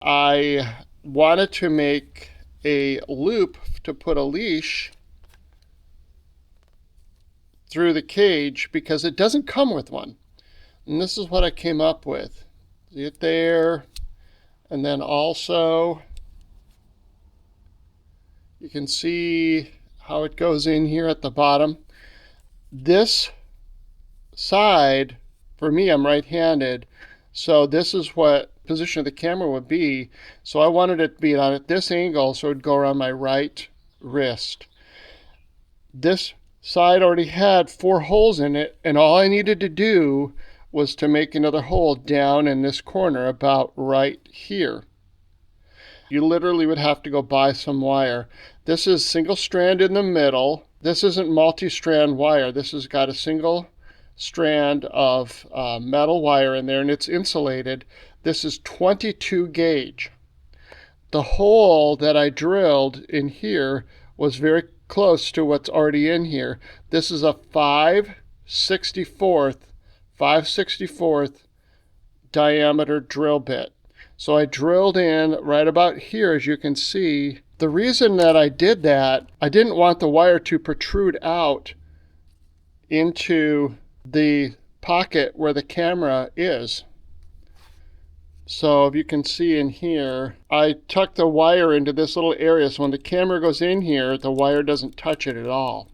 I wanted to make a loop to put a leash through the cage because it doesn't come with one. And this is what I came up with. See it there? And then also you can see how it goes in here at the bottom. This side, for me, I'm right-handed, so this is what position of the camera would be. So I wanted it to be on at this angle so it would go around my right wrist. This side already had 4 holes in it, and all I needed to do was to make another hole down in this corner about right here. You literally would have to go buy some wire. This is single strand in the middle. This isn't multi-strand wire. This has got a single strand of metal wire in there, and it's insulated. This is 22 gauge. The hole that I drilled in here was very close to what's already in here. This is a 5/64th diameter drill bit. So I drilled in right about here, as you can see. The reason that I did that, I didn't want the wire to protrude out into the pocket where the camera is. So if you can see in here, I tucked the wire into this little area so when the camera goes in here, the wire doesn't touch it at all.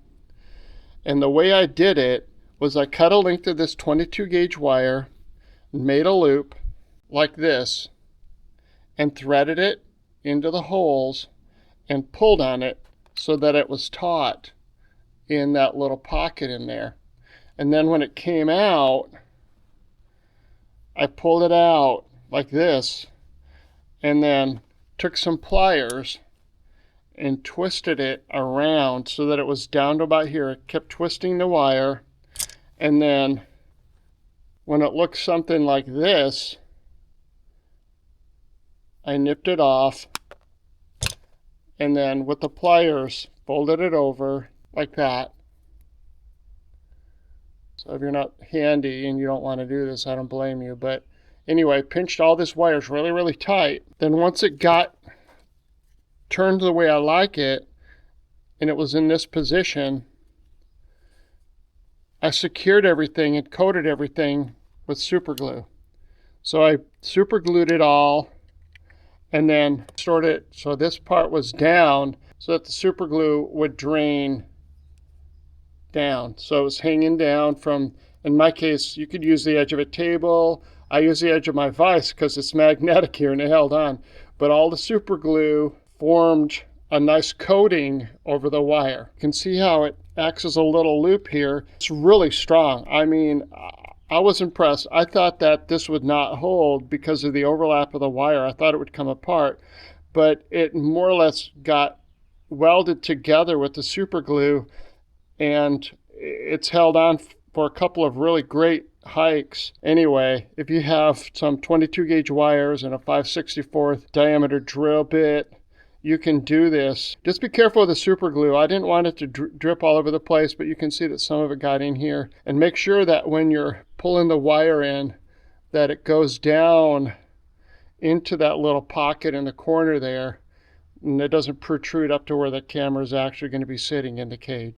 And the way I did it was I cut a length of this 22 gauge wire, made a loop like this, and threaded it into the holes and pulled on it so that it was taut in that little pocket in there. And then when it came out, I pulled it out like this and then took some pliers and twisted it around so that it was down to about here. It kept twisting the wire, and then when it looked something like this, I nipped it off, and then with the pliers folded it over like that. So if you're not handy and you don't want to do this, I don't blame you. But anyway, pinched all this wires really, really tight. Then once it got turned the way I like it, and it was in this position, I secured everything and coated everything with super glue. So I super glued it all and then stored it so this part was down so that the super glue would drain down. So it was hanging down from, in my case, you could use the edge of a table. I use the edge of my vise because it's magnetic here and it held on. But all the super glue formed a nice coating over the wire. You can see how it acts as a little loop here. It's really strong. I mean, I was impressed. I thought that this would not hold because of the overlap of the wire. I thought it would come apart, but it more or less got welded together with the super glue, and it's held on for a couple of really great hikes. Anyway, if you have some 22 gauge wires and a 5/64th diameter drill bit, you can do this. Just be careful with the super glue. I didn't want it to drip all over the place, but you can see that some of it got in here. And make sure that when you're pulling the wire in, that it goes down into that little pocket in the corner there, and it doesn't protrude up to where the camera is actually going to be sitting in the cage.